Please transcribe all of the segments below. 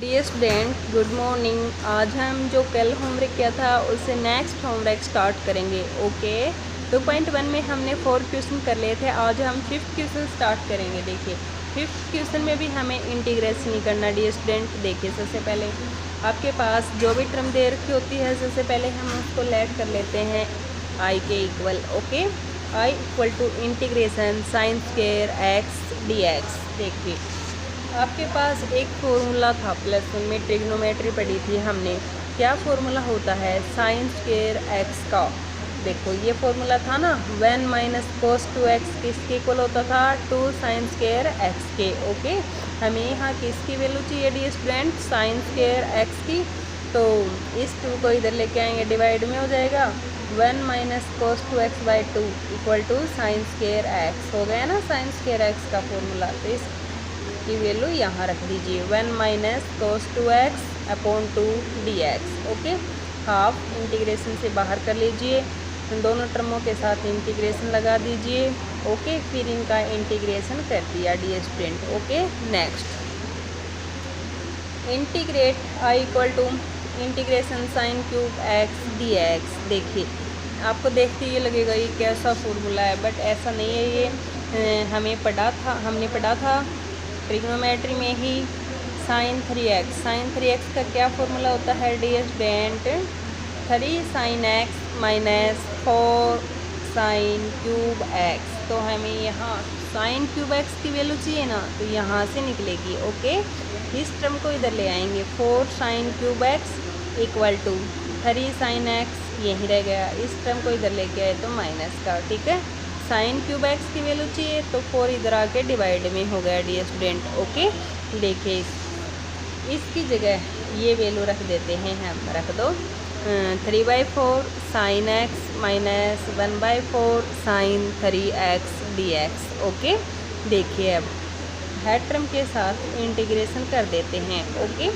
Dear student, good morning. आज हम जो कल होमवर्क किया था उससे नेक्स्ट होमवर्क स्टार्ट करेंगे। ओके, 2.1 में हमने 4 क्वेश्चन कर लिए थे। आज हम 5th क्वेश्चन स्टार्ट करेंगे। देखिए, 5th क्वेश्चन में भी हमें इंटीग्रेशन ही करना। डियर स्टूडेंट, देखिए सबसे पहले आपके पास जो भी टर्म दे रखी होती है सबसे पहले हम उसको लेट कर लेते हैं आई के equal. Okay, I equal to integration sine square x d x. देखिए आपके पास एक फॉर्मूला था +1 में, ट्रिग्नोमेट्री पढ़ी थी हमने। क्या फॉर्मूला होता है साइन स्क्वायर एक्स का? देखो ये फॉर्मूला था ना, 1 माइनस कोस 2x किसके इक्वल होता था? 2 साइन स्क्वायर एक्स के। ओके, हमें यहाँ किसकी वैल्यू चाहिए dear student? Sine square x की। तो इस 2 को इधर लेके आएंगे, डिवाइड में हो जाएगा 1 minus cos 2x by 2 equal to sine square x. हो गया ना साइन स्क्वायर एक्स का फॉर्मूला। तो इस की वैल्यू यहाँ रख दीजिए, 1 minus cos 2x upon 2 dx। Okay, half integration से बाहर कर लीजिए, दोनों टर्मों के साथ इंटीग्रेशन लगा दीजिए। ओके, फिर इनका इंटीग्रेशन कर दिया dear student. Okay, next integrate I equal to integration sine cube x d x. देखिए आपको देखते ही लगेगा ये कैसा फॉर्मूला है, बट ऐसा नहीं है। ये हमने पढ़ा था ट्रिग्नोमेट्री में ही साइन 3x। साइन 3x का क्या फॉर्मूला होता है dear student? 3 sine x minus 4 sine cube x. तो हमें यहाँ साइन क्यूब एक्स की वैल्यू चाहिए ना, तो यहाँ से निकलेगी। ओके, इस टर्म को इधर ले आएंगे, 4 sine cube x equal to 3 sine x, यही रह गया। इस टर्म को इधर लेके आए तो माइनस का। ठीक है, साइन क्यूब एक्स की वैल्यू चाहिए तो 4 इधर आके डिवाइड में हो गया डियर स्टूडेंट। ओके, देखिए इसकी जगह ये वैल्यू रख देते हैं हम, रख दो 3/4 sine x minus 1/4 sine 3x dx। Okay, देखिए अब हर टर्म के साथ इंटीग्रेशन कर देते हैं। ओके,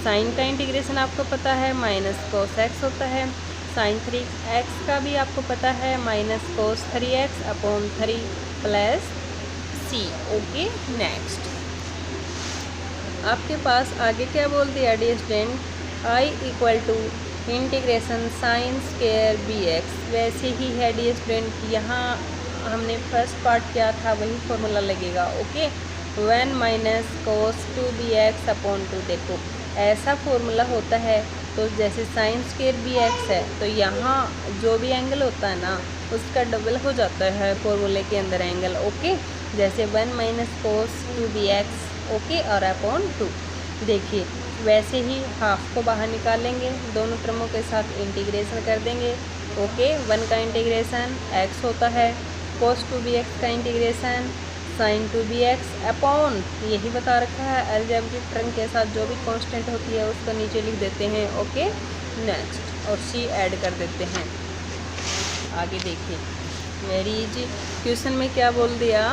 साइन का इंटीग्रेशन आपको पता है माइनस कोस एक्स होता है, साइन 3x का भी आपको पता है minus cos 3x upon 3 plus c। Okay, next आपके पास आगे क्या बोल दिया dear student? I equal to integration sine square b x. वैसे ही है डियर स्टूडेंट, यहाँ हमने फर्स्ट पार्ट किया था वही फॉर्मूला लगेगा। Okay, 1 minus cos 2 b x upon 2। देखो ऐसा फॉर्मूला होता है, तो जैसे साइन स्क्वायर बी एक्स है तो यहाँ जो भी एंगल होता है ना उसका डबल हो जाता है फॉर्मूले के अंदर एंगल। ओके, जैसे 1 minus cos 2 b x. Okay, और अपॉन 2। देखिए वैसे ही हाफ को बाहर निकालेंगे, दोनों टर्मों के साथ इंटीग्रेशन कर देंगे। ओके, 1 का इंटीग्रेशन x होता है, कोस 2 बी एक्स का integration sine 2 b x upon, यही बता रखा है अलजेब्रिक टर्म के साथ जो भी कांस्टेंट होती है उसको नीचे लिख देते हैं। ओके, नेक्स्ट और c ऐड कर देते हैं। आगे देखिए वेरी इजी क्वेश्चन में क्या बोल दिया?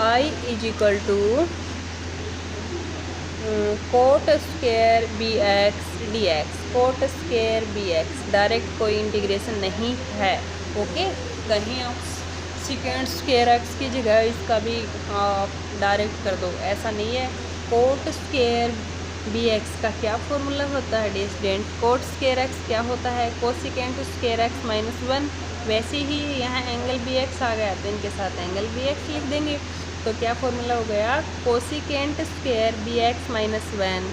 i is equal to cot square b x d x. Cot square b x, direct कोई इंटीग्रेशन नहीं है। ओके, कहीं आप सेकेंड स्क्वायर एक्स की जगह इसका भी डायरेक्ट कर दो, ऐसा नहीं है। कोट स्क्वायर बी एक्स का क्या फॉर्मूला होता है dear student? Cot square x क्या होता है? Cosecant square x minus 1। वैसे ही यहाँ एंगल बी एक्स आ गया तो इनके साथ एंगल बी एक्स लिख देंगे। तो क्या फॉर्मूला हो गया? Cosecant square b x minus 1।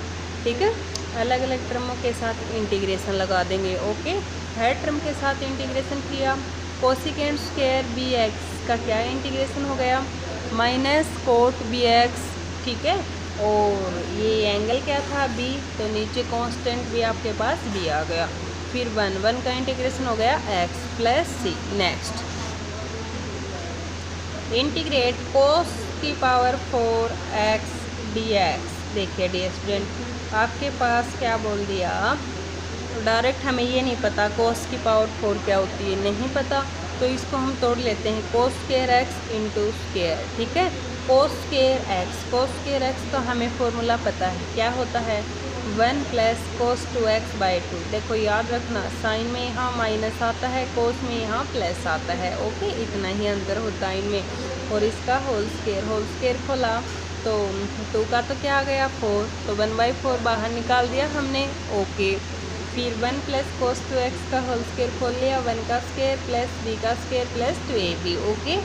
ठीक है, अलग अलग टर्मों के साथ इंटीग्रेशन लगा देंगे। ओके, हर टर्म के साथ इंटीग्रेशन किया। कोसिकेंट स्क्वायर बी एक्स का क्या इंटीग्रेशन हो गया? Minus cot b x. ठीक है, और ये एंगल क्या था? बी, तो नीचे कांस्टेंट भी आपके पास बी आ गया। फिर 1 का इंटीग्रेशन हो गया x plus c. Next integrate कोस की पावर 4 एक्स डी एक्स। देखिए डियर स्टूडेंट आपके पास क्या बोल दिया? डायरेक्ट हमें ये नहीं पता कोस की पावर 4 क्या होती है, नहीं पता, तो इसको हम तोड़ लेते हैं, कोस स्क्वायर एक्स इंटू स्क्वायर। ठीक है, कोस स्क्वायर एक्स, कोस स्क्वायर एक्स तो हमें फॉर्मूला पता है क्या होता है? 1 प्लस कोस 2x बाई 2। देखो याद रखना, साइन में यहाँ माइनस आता है, कोस में यहाँ प्लस आता है। ओके, इतना ही अंतर होता है इनमें। और इसका होल स्क्वायर खोला तो 2 का तो क्या आ गया 4, तो 1/4 बाहर निकाल दिया हमने। ओके, फिर 1 प्लस कोस 2x का होल स्क्वायर खोल लिया, 1 का स्क्वायर प्लस b का स्क्वायर प्लस 2ab। ओके,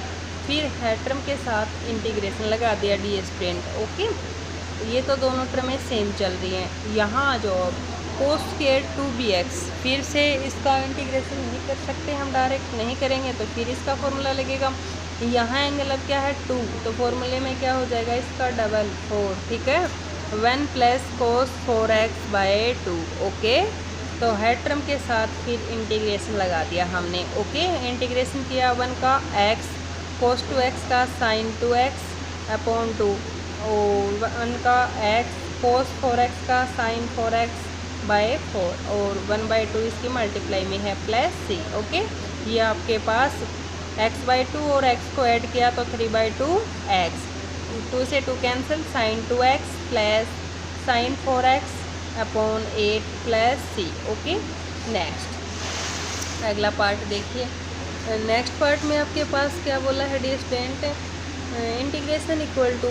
फिर हेड टर्म के साथ इंटीग्रेशन लगा दिया डी स्टूडेंट। ओके, ये तो दोनों टर्में सेम चल रही हैं। यहाँ आ जाओ अब, कोस स्क्वायर 2bx, फिर से इसका इंटीग्रेशन नहीं कर सकते हम, डायरेक्ट नहीं करेंगे तो फिर इसका फॉर्मूला लगेगा। यहाँ एंगल अब क्या है 2, तो फॉर्मूले में क्या हो जाएगा इसका डबल 4। ठीक है, 1 प्लस कोस 4x/2। ओके, तो हेड टर्म के साथ फिर इंटीग्रेशन लगा दिया हमने। ओके, इंटीग्रेशन किया 1 का x कोस 2x का साइन 2x/2 और 1 का x कोस 4x का साइन 4x/4 और 1/2 इसकी मल्टीप्लाई में है प्लस c। ओके, ये आपके पास x/2 और x को ऐड किया तो 3/2x, 2 से 2 cancel, sine 2x plus sine 4x/8 plus c। Okay, next अगला पार्ट देखिए। नेक्स्ट पार्ट में आपके पास क्या बोला है dear student, integration equal to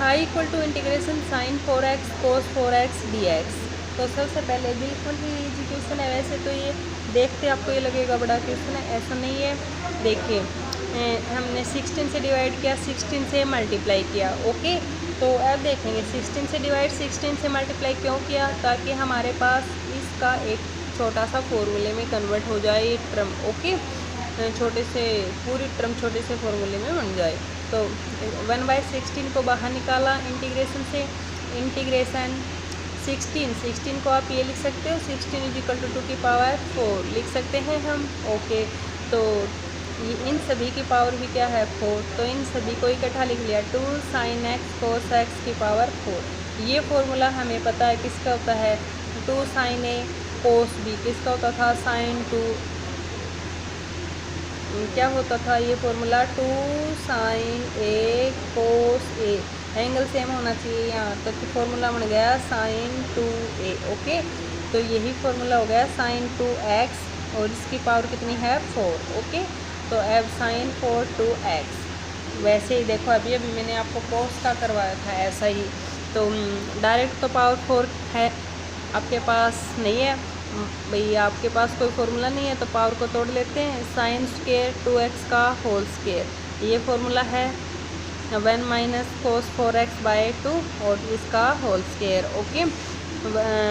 I equal to integration sine 4x cos 4x dx। तो सबसे पहले बिल्कुल ही इजी क्वेश्चन है। वैसे तो ये देखते आपको ये लगेगा बड़ा क्वेश्चन है, ऐसा नहीं है। देखिए, हमने 16 से डिवाइड किया, 16 से मल्टीप्लाई किया। ओके, तो अब देखेंगे 16 से डिवाइड 16 से मल्टीप्लाई क्यों किया, ताकि हमारे पास इसका एक छोटा सा फॉर्मूले में कन्वर्ट हो जाए ये टर्म। ओके, छोटे से पूरी टर्म छोटे से फॉर्मूले में बन जाए। तो 1/16 को बाहर निकाला इंटीग्रेशन से, इंटीग्रेशन 16 को आप ये लिख सकते हो 16 = 2 की पावर 4 लिख सकते हैं हम। ओके, तो इन सभी की पावर भी क्या है 4, तो इन सभी को इकट्ठा लिख लिया 2 sin x cos x की पावर 4। ये फॉर्मूला हमें पता है किसका होता है, 2 sin a cos b किसका होता था, sin 2 क्या होता था ये formula 2 sin a cos a, angle same होना चाहिए यहाँ तक तो फॉर्मूला बन गया sin 2a। ओके, तो यही फॉर्मूला हो गया sin 2x और इसकी पावर कितनी है 4। ओके, तो अब sin 4 2x। वैसे ही देखो अभी मैंने आपको cos का करवाया था ऐसा ही, तो डायरेक्ट तो पावर 4 है आपके पास नहीं है भाई, आपके पास कोई फॉर्मूला नहीं है तो पावर को तोड़ लेते हैं। साइन स्क्वायर 2x का होल स्क्वायर, ये फॉर्मूला है 1 माइनस कोस 4x/2 और इसका होल स्क्वायर। ओके,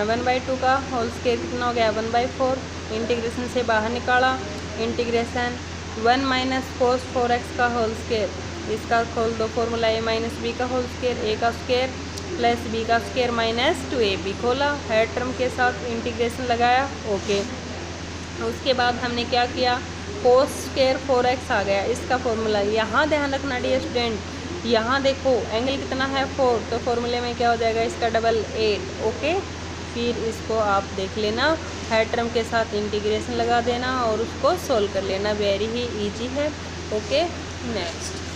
1/2 का होल स्क्वायर कितना हो गया 1/4, इंटीग्रेशन से बाहर निकाला, इंटीग्रेशन 1 माइनस कोस 4x का होल स्क्वायर, इसका खोल दो फॉर्मूला a माइनस बी का होल स्क्वायर, a का स्क्वायर प्लस b का स्क्वायर माइनस 2ab खोला, हेड टर्म के साथ इंटीग्रेशन लगाया। ओके, उसके बाद हमने क्या किया कोस स्क्वायर 4x आ गया इसका फॉर्मूला। यहाँ ध्यान रखना डियर स्टूडेंट, यहाँ देखो एंगल कितना है 4, तो फॉर्मूले में क्या हो जाएगा इसका डबल 8। ओके, फिर इसको आप देख लेना, हेड टर्म के साथ इंटीग्रेशन लगा देना और उसको सोल्व कर लेना, वेरी ही ईजी है। ओके, नेक्स्ट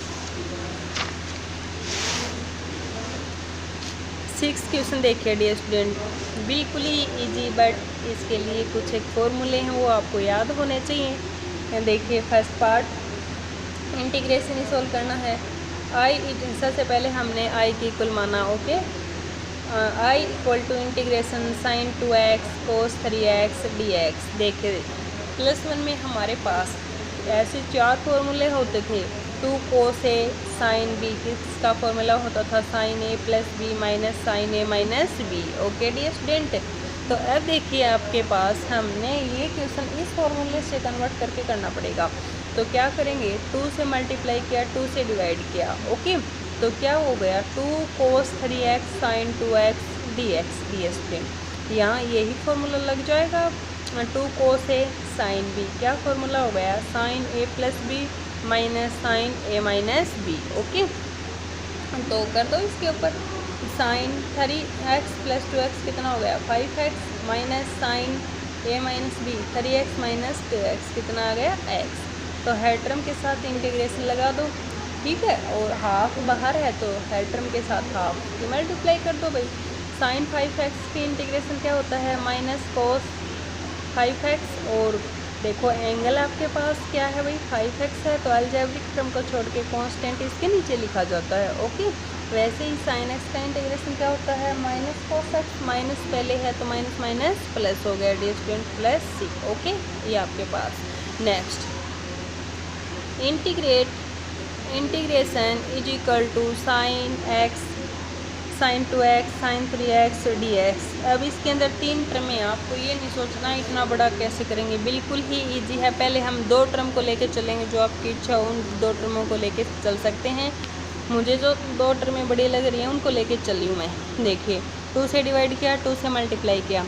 6 क्वेश्चन देखिए डियर स्टूडेंट, बिल्कुल ही इजी, बट इसके लिए कुछ एक फॉर्मूले हैं वो आपको याद होने चाहिए। देखिए फर्स्ट पार्ट इंटीग्रेशन ही सोल्व करना है। आई सबसे पहले हमने आई की इक्वल माना। Okay, I equal to integration sine 2x cos 3x dx। देखिए +1 में हमारे पास ऐसे 4 फॉर्मूले होते थे, 2 कोस a साइन b, किसका फॉर्मूला होता था sine a plus b minus sine a minus b। Okay dear student, तो अब देखिए आपके पास हमने ये क्वेश्चन इस फॉर्मूले से कन्वर्ट करके करना पड़ेगा। तो क्या करेंगे 2 से मल्टीप्लाई किया, 2 से डिवाइड किया। ओके, तो क्या हो गया 2 cos 3x sine 2x dx। Dear student, यहाँ यही फॉर्मूला लग जाएगा 2 कोस a साइन b, क्या फॉर्मूला हो गया sine a plus b minus sine a minus b। Okay, तो कर दो इसके ऊपर, साइन 3x प्लस 2x कितना हो गया 5x minus sine a minus b 3x minus 2x कितना आ गया x। तो हेड टर्म के साथ इंटीग्रेशन लगा दो, ठीक है, और हाफ बाहर है तो हेड टर्म के साथ हाफ की मल्टीप्लाई कर दो भाई। साइन 5x की इंटीग्रेशन क्या होता है माइनस कोस 5x और देखो एंगल आपके पास क्या है भाई 5x है, तो अलजेब्रिक टर्म को छोड़ के कांस्टेंट इसके नीचे लिखा जाता है। ओके, वैसे ही साइन एक्स का इंटीग्रेशन क्या होता है माइनस कॉस एक्स, माइनस पहले है तो माइनस माइनस प्लस हो गया dear student plus c. Okay, ये आपके पास। Next integration is equal to sine x sine 2x sine 3x dx। अब इसके अंदर 3 टर्म है, आपको ये नहीं सोचना इतना बड़ा कैसे करेंगे, बिल्कुल ही इजी है। पहले हम 2 टर्म को लेके चलेंगे, जो आपकी इच्छा हो उन 2 टर्मों को लेके चल सकते हैं। मुझे जो 2 टर्में बड़ी लग रही हैं उनको लेके चली हूँ मैं। देखिए 2 से डिवाइड किया, 2 से मल्टीप्लाई किया,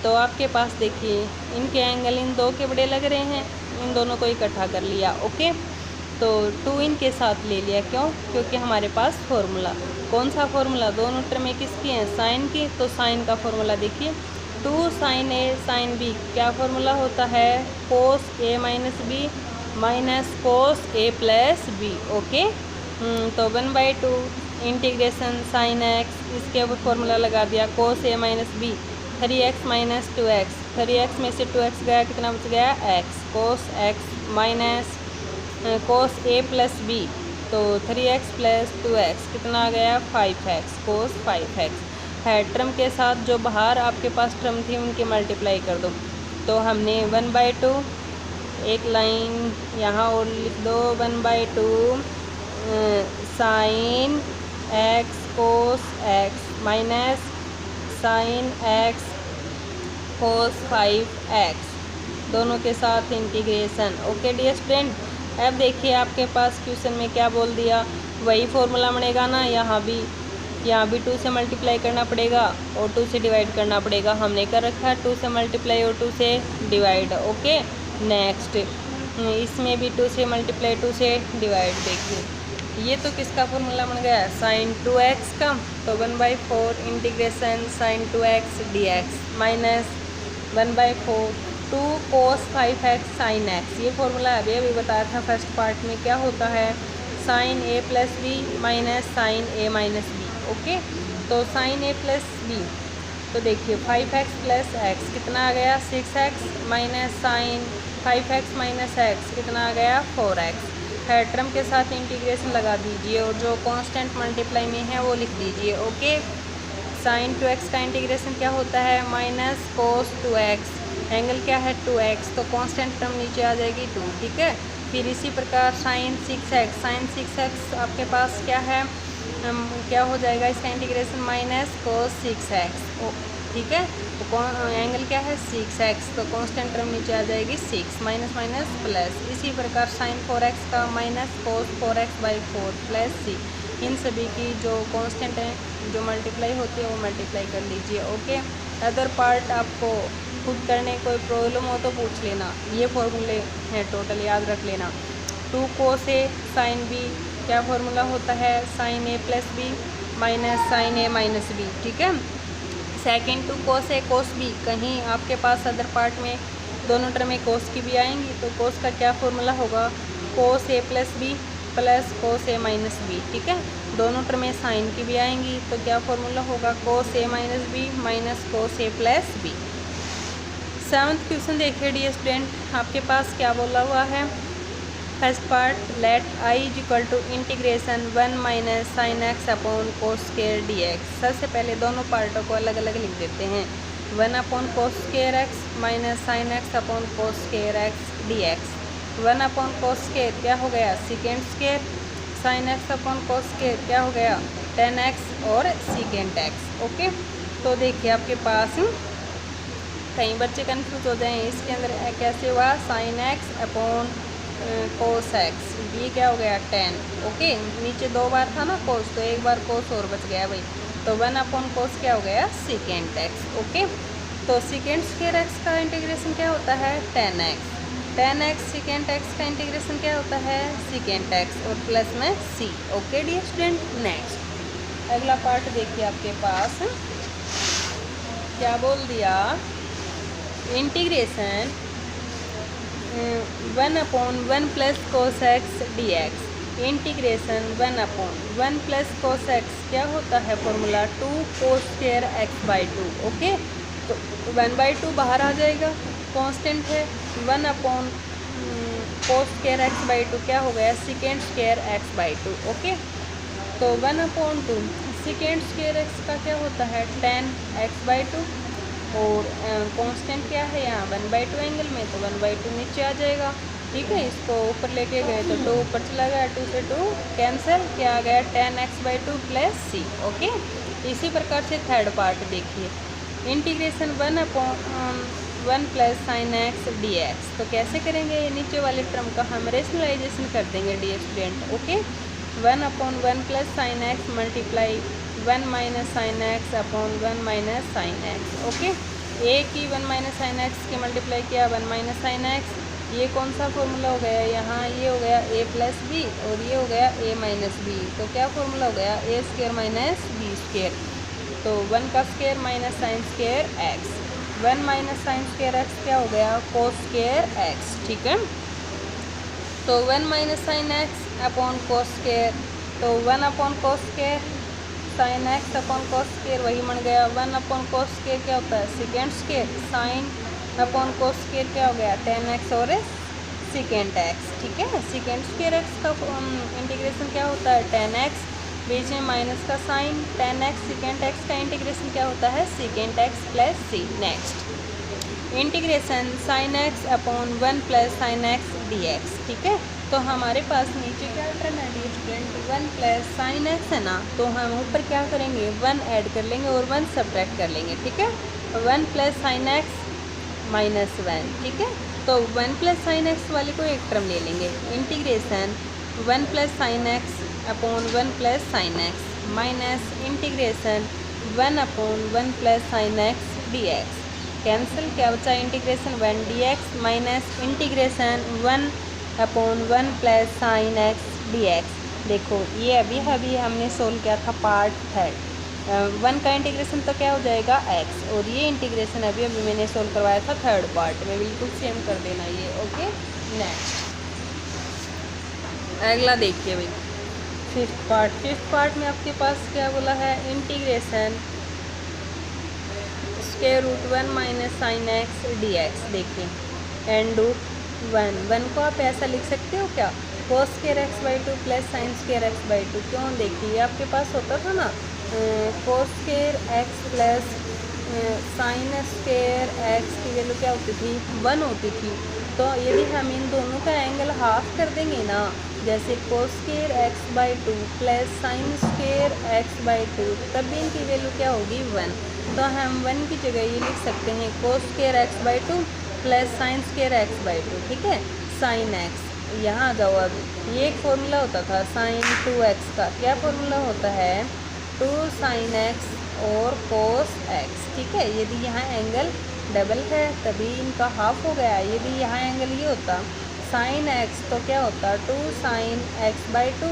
तो आपके पास देखिए इनके एंगल इन 2 के बड़े लग रहे हैं, इन दोनों को इकट्ठा कर लिया। ओके, तो 2 इनके साथ ले लिया, क्यों? क्योंकि हमारे पास फॉर्मूला कौन सा फॉर्मूला, दोनों टर्में किसकी हैं साइन की, तो साइन का फॉर्मूला देखिए 2 साइन ए साइन बी, क्या फॉर्मूला होता है कोस a minus b minus cos a plus B. Okay, तो 1/2 इंटीग्रेशन साइन एक्स, इसके ऊपर फॉर्मूला लगा दिया cos a minus b 3x minus 2x, 3x में से 2x गया, कितना बच गया x, cos x minus cos a plus b, तो 3x प्लस 2x कितना आ गया 5x, कोस 5x है। टर्म के साथ जो बाहर आपके पास टर्म थी उनकी मल्टीप्लाई कर दो, तो हमने 1/2 एक लाइन यहाँ और लिख दो 1/2 साइन x कोस x माइनस साइन x कोस 5x, दोनों के साथ इंटीग्रेशन। ओके डियर स्टूडेंट, अब देखिए आपके पास क्वेश्चन में क्या बोल दिया, वही फॉर्मूला बनेगा ना, यहाँ भी 2 से मल्टीप्लाई करना पड़ेगा और 2 से डिवाइड करना पड़ेगा। हमने कर रखा है 2 से मल्टीप्लाई और 2 से डिवाइड। ओके, नेक्स्ट इसमें भी 2 से मल्टीप्लाई 2 से डिवाइड। देखिए ये तो किसका फॉर्मूला बन गया साइन 2x का, तो 1/4 integration sine 2x dx minus 1/4 2 cos 5x sine x, ये फॉर्मूला अभी बताया था फर्स्ट पार्ट में, क्या होता है sine a plus b minus sine a minus b. Okay, तो साइन a प्लस बी, तो देखिए 5x प्लस x कितना आ गया 6x minus sign 5x minus x कितना आ गया 4x है। टर्म के साथ इंटीग्रेशन लगा दीजिए और जो कांस्टेंट मल्टीप्लाई में है वो लिख दीजिए। ओके, साइन 2x का इंटीग्रेशन क्या होता है माइनस कोस 2x, एंगल क्या है 2x, तो कांस्टेंट टर्म नीचे आ जाएगी 2। ठीक है, फिर इसी प्रकार साइन 6x आपके पास क्या है क्या हो जाएगा इसका इंटीग्रेशन माइनस कोस 6x। ठीक है, तो एंगल क्या है 6x, तो कांस्टेंट टर्म नीचे आ जाएगी 6 माइनस माइनस प्लस। इसी प्रकार साइन 4x का minus cos 4x/4 plus c, इन सभी की जो कांस्टेंट है जो मल्टीप्लाई होती है वो मल्टीप्लाई कर लीजिए। ओके, अदर पार्ट आपको खुद करने कोई प्रॉब्लम हो तो पूछ लेना, ये फॉर्मूले हैं टोटल याद रख लेना। 2 कोस ए साइन बी, क्या फॉर्मूला होता है साइन ए प्लस बी माइनस साइन ए माइनस बी। ठीक है, सेकेंड 2 कोस ए कोस बी, कहीं आपके पास अदर पार्ट में दोनों टर्में कोस की भी आएंगी, तो कोस का क्या फॉर्मूला होगा cos a plus B plus cos a minus B. ठीक है, दोनों टर्में साइन की भी आएंगी, तो क्या फॉर्मूला होगा cos a minus b minus cos a plus b. 7th question देखिए डियर स्टूडेंट, आपके पास क्या बोला हुआ है first part let I is equal to integration 1 minus sine x upon cos square d x. सबसे पहले दोनों पार्टों को अलग अलग लिख देते हैं, 1 upon cos square x minus sine x upon cos square x d x. 1 upon cos square क्या हो गया second square, sign x upon cos square क्या हो गया tan x और सेकेंड एक्स। ओके, तो देखिए आपके पास कई बच्चे कंफ्यूज हो जाएं, इसके अंदर कैसे हुआ sign x upon cos x, ये क्या हो गया tan। ओके, नीचे 2 बार था ना कोस, तो एक बार कोस और बच गया भाई, तो 1 अपॉन कोस क्या हो गया सेकेंड एक्स। ओके, तो सेकेंड स्क्वायर एक्स का इंटीग्रेशन क्या होता है tan x सेकेंड एक्स का इंटीग्रेशन क्या होता है सेकेंड एक्स और प्लस में c। Okay dear student, next अगला पार्ट देखिए आपके पास क्या बोल दिया integration 1 upon 1 plus cos x d x. Integration 1 upon 1 plus cos x क्या होता है formula 2 cos square x/2। Okay, तो 1/2 बाहर आ जाएगा, कांस्टेंट है 1 upon cos square x by to क्या हो गया second square x by to. Okay, तो 1/2 सेकेंड स्क्वायर एक्स का क्या होता है 10 एक्स बाई टू, और कांस्टेंट क्या है यहाँ 1/2 एंगल में, तो 1/2 नीचे आ जाएगा। ठीक है, इसको ऊपर लेके गए तो 2 ऊपर चला गया, 2 से 2 कैंसिल, क्या आ गया 10 x by two plus c. Okay, इसी प्रकार से थर्ड पार्ट देखिए, integration 1/1 plus sine x d x. तो कैसे करेंगे, नीचे वाले टर्म का हम रेशनलाइजेशन कर देंगे dear student. Okay, 1/1 plus sine x multiply 1 minus sine x upon 1 minus sine x. Okay, a की 1 माइनस साइन एक्स के मल्टीप्लाई किया 1 माइनस साइन एक्स, ये कौन सा फॉर्मूला हो गया यहाँ, ये हो गया ए प्लस बी और ये हो गया ए माइनस बी। तो क्या फॉर्मूला हो गया a square minus b square, तो 1 का square minus sine square x, 1 minus sine square x क्या हो गया कोस स्क्वायर एक्स। ठीक है, तो 1 minus sine x upon cos square, तो 1 upon cos square sine x upon cos square वही बन गया, 1 अपॉन कोस स्क्वायर क्या होता है second square, sine upon cos square क्या हो गया 10x और सेकेंड एक्स। ठीक है, सेकेंड स्क्वायर एक्स का इंटीग्रेशन क्या होता है 10x, बीच में माइनस का साइन 10x, सेकेंड एक्स का इंटीग्रेशन क्या होता है second x plus c. Next integration sine x upon 1 plus sine x d x. ठीक है, तो हमारे पास नीचे क्या टर्म है dear student 1 plus sine x है ना, तो हम ऊपर क्या करेंगे 1 ऐड कर लेंगे और 1 सब्ट्रैक्ट कर लेंगे। ठीक है, 1 प्लस साइन एक्स माइनस 1। ठीक है, तो 1 प्लस साइन एक्स वाले को एक टर्म ले लेंगे, integration 1 plus sine x upon 1 plus sine x minus integration 1 upon 1 plus sine x d x. Cancel, क्या बचा integration 1 D x minus integration 1 upon 1 plus sine x d x. देखो ये अभी हमने सोल्व किया था पार्ट थर्ड, 1 का integration तो क्या हो जाएगा x, और ये इंटीग्रेशन अभी मैंने सोल्व करवाया था थर्ड पार्ट में, बिल्कुल सेम कर देना ये। ओके, नेक्स्ट अगला देखिए भाई फिफ्थ पार्ट में आपके पास क्या बोला है integration square root 1 minus sine x d x. देखिए एंड रूट 1 को आप ऐसा लिख सकते हो क्या cos square x by two plus sine square x by two. क्यों, देखिए आपके पास होता था ना cos square x plus sine square x की वैल्यू क्या होती थी 1 होती थी। तो यदि हम इन दोनों का एंगल हाफ कर देंगे ना, जैसे कोस square x by two plus sine square x by to, तब भी इनकी वैल्यू क्या होगी 1। तो हम 1 की जगह ये लिख सकते हैं कोस square x by two plus sine square x by to. ठीक है, साइन एक्स यहाँ आ जाओ। अब ये एक फॉर्मूला होता था साइन 2x का, क्या फॉर्मूला होता है 2 साइन एक्स और कोस एक्स। ठीक है, यदि यहाँ एंगल डबल है तभी इनका हाफ हो गया, यदि यहाँ एंगल ये होता साइन एक्स तो क्या होता 2 साइन एक्स बाई टू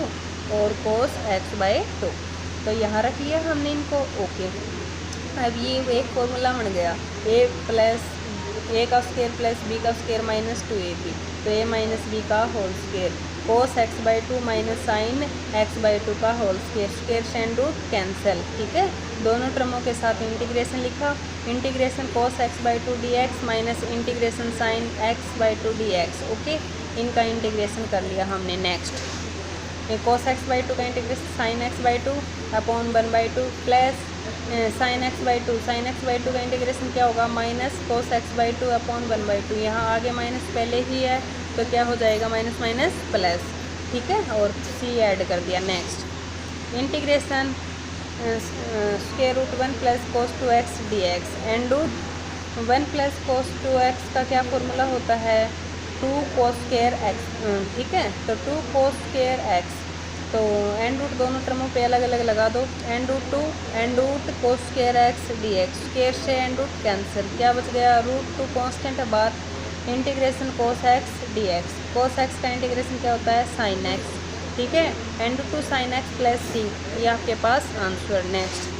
और कोस एक्स बाई टू। तो यहाँ रख लिया हमने इनको। ओके, अब ये एक फॉर्मूला बन गया ए प्लस ए का स्क्वायर प्लस बी का स्क्वायर माइनस 2ab, तो ए माइनस बी का whole square cos x by two minus sine x by two का whole square, square and root cancel. ठीक है, दोनों टर्मों के साथ इंटीग्रेशन लिखा, integration cos x by two d x minus integration sine x by two d x. Okay, इनका integration कर लिया हमने। Next cos x by two का integration sine x by two upon 1/2 plus sine x by to, sine x by two का integration क्या होगा minus cos x by two upon 1/2। यहाँ आगे माइनस पहले ही है तो क्या हो जाएगा माइनस माइनस प्लस। ठीक है, और सी ऐड कर दिया। Next integration square root 1 plus cos 2x d x and root 1 plus cos 2x का क्या फॉर्मूला होता है 2 कोस स्क्वायर एक्स। ठीक है, तो 2 कोस स्क्वायर एक्स, तो एंड रूट दोनों टर्मों पे अलग अलग लगा दो, and root 2 and root cos square x d x, square से एंड रूट कैंसिल, क्या बच गया रूट 2 कॉन्स्टेंट है बार integration cos x d x, cos x का इंटीग्रेशन क्या होता है साइन एक्स। ठीक है, and root 2 sine x plus c, ये आपके पास answer. Next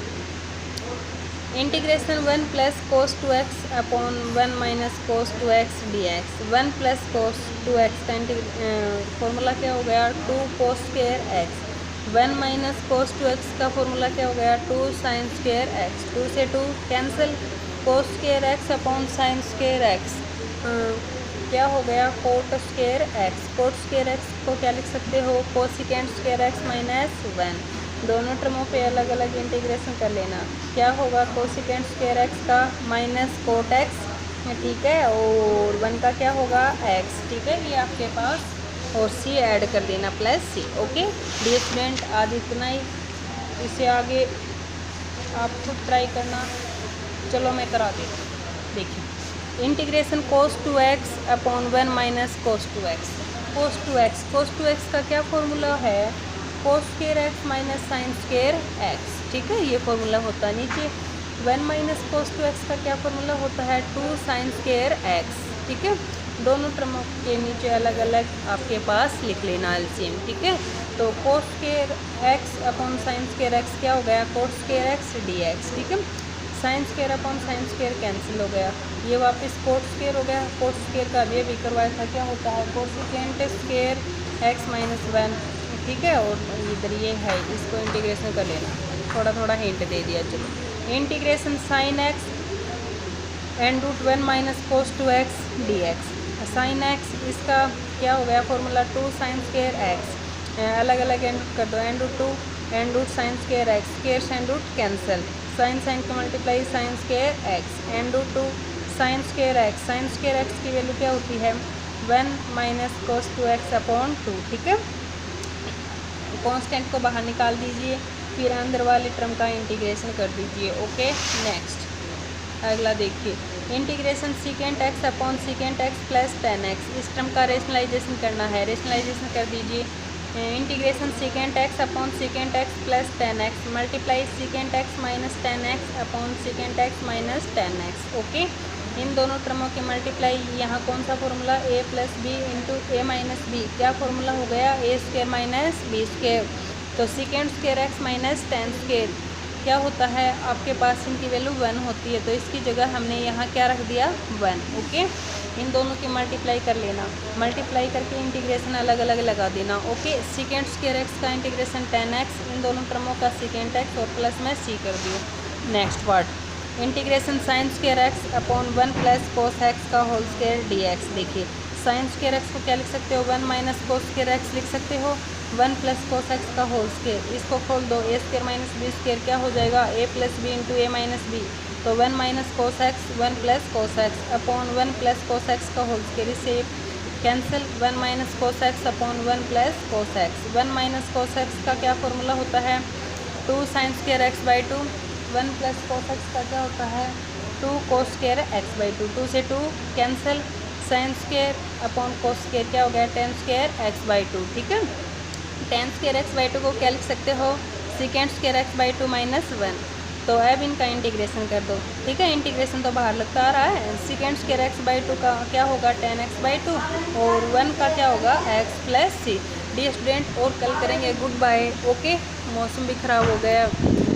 integration 1 plus cos 2x upon 1 minus cos 2x d x, 1 plus cos 2x का फॉर्मूला क्या हो गया 2 cos square x, 1 minus cos 2x का फॉर्मूला क्या हो गया 2 साइन स्क्वायर एक्स, 2 से 2 कैंसिल, कोस square x upon sine square x, क्या हो गया, coat square x. Cot square x को क्या लिख सकते हो, कोसिकेंट स्क्वायर एक्स माइनस 1। दोनों टर्मों पे अलग अलग इंटीग्रेशन कर लेना। क्या होगा, कोसिकेंट स्क्वायर एक्स का माइनस कोट एक्स, ठीक है, और 1 का क्या होगा, एक्स, ठीक है, ये आपके पास, और सी ऐड कर देना plus c. Okay dear student, आज इतना ही, इससे आगे आप खुद ट्राई करना। चलो मैं करा देती हूँ। देखिए, integration cos two x upon 1 minus cos two x. Cos two x, cos two x का क्या फॉर्मूला है, cos square x minus sine square x, ठीक है, ये फॉर्मूला होता है। नीचे 1 माइनस कोस टू एक्स का क्या फॉर्मूला होता है, 2 साइन स्क्वायर एक्स, ठीक है। दोनों टर्मों के नीचे अलग अलग आपके पास लिख लेना एलसीएम, ठीक है। तो कोस square x upon sine square x क्या हो गया, कोस स्क्वायर एक्स डी एक्स, ठीक है। Sine square upon sine square cancel हो गया, ये वापस कोट स्क्वायर हो गया। कोट स्क्वायर का अभी भी करवाया था, क्या होता है, कोसिकेंट स्क्वायर एक्स माइनस 1, ठीक है, और इधर ये है, इसको इंटीग्रेशन कर लेना। थोड़ा थोड़ा हिंट दे दिया। चलो, integration sine x and root 1 minus cos two x d x. Sine x, इसका क्या हो गया फॉर्मूला, 2 साइन स्क्वायर एक्स, अलग अलग एंड कर दो, and root 2 and root sine square x, square sine root cancel, sine sine का multiply sine square x, and root 2 sine square x. Sine square x की वैल्यू क्या होती है, 1 minus cos two x upon 2, ठीक है। Constant को बाहर निकाल दीजिए, फिर अंदर वाले टर्म का इंटीग्रेशन कर दीजिए। ओके नेक्स्ट, अगला देखिए, integration secant x upon secant x plus 10x। इस टर्म का रेशनलाइजेशन करना है, रेशनलाइजेशन कर दीजिए। Integration secant x upon secant x plus 10x multiply secant x minus 10x upon secant x minus 10x। Okay, इन दोनों टर्मों की मल्टीप्लाई, यहाँ कौन सा formula, a plus b into a minus b, क्या फॉर्मूला हो गया, a square minus b square. तो secant square x minus 10 square क्या होता है, आपके पास इनकी वैल्यू 1 होती है, तो इसकी जगह हमने यहाँ क्या रख दिया, 1। ओके, इन दोनों की मल्टीप्लाई कर लेना, मल्टीप्लाई करके इंटीग्रेशन अलग अलग लगा देना। ओके, सीकेंट स्क्वायर एक्स का इंटीग्रेशन 10x, इन दोनों टर्मों का सीकेंट एक्स और प्लस में सी कर दियो। Next part, integration sine square x upon 1 plus cos x का होल स्क्वायर डी एक्स। देखिए, साइन स्क्वायर एक्स को क्या लिख सकते हो, 1 माइनस कोस स्क्वायर एक्स लिख सकते हो, 1 प्लस कोस एक्स का होल स्क्वायर, इसको खोल दो, ए स्क्वायर माइनस बी स्क्वायर क्या हो जाएगा, ए plus b into a minus B. तो 1 minus cos x, 1 plus cos x upon 1 plus cos x का होल स्क्वायर, इससे cancel, 1 minus cos x upon 1 plus cos x. 1 minus कोस x का क्या formula होता है, 2 sine square x by 2, 1 plus cos x का क्या होता है, 2 कोस स्क्वायर एक्स बाई 2, 2 से 2 cancel, sine square upon cos square क्या हो गया, 10 स्क्वायर एक्स बाई 2, ठीक है। 10 स्क्वायर एक्स बाई 2 को क्या लिख सकते हो, secant square x by 2 minus 1। तो अब इनका इंटीग्रेशन कर दो, ठीक है, इंटीग्रेशन तो बाहर लगता आ रहा है। सीकेंट स्क्वायर एक्स बाई 2 का क्या होगा, 10x बाई 2, और 1 का क्या होगा, x प्लस सी। डी स्टूडेंट, और कल करेंगे, गुड बाय। ओके, मौसम भी ख़राब हो गया।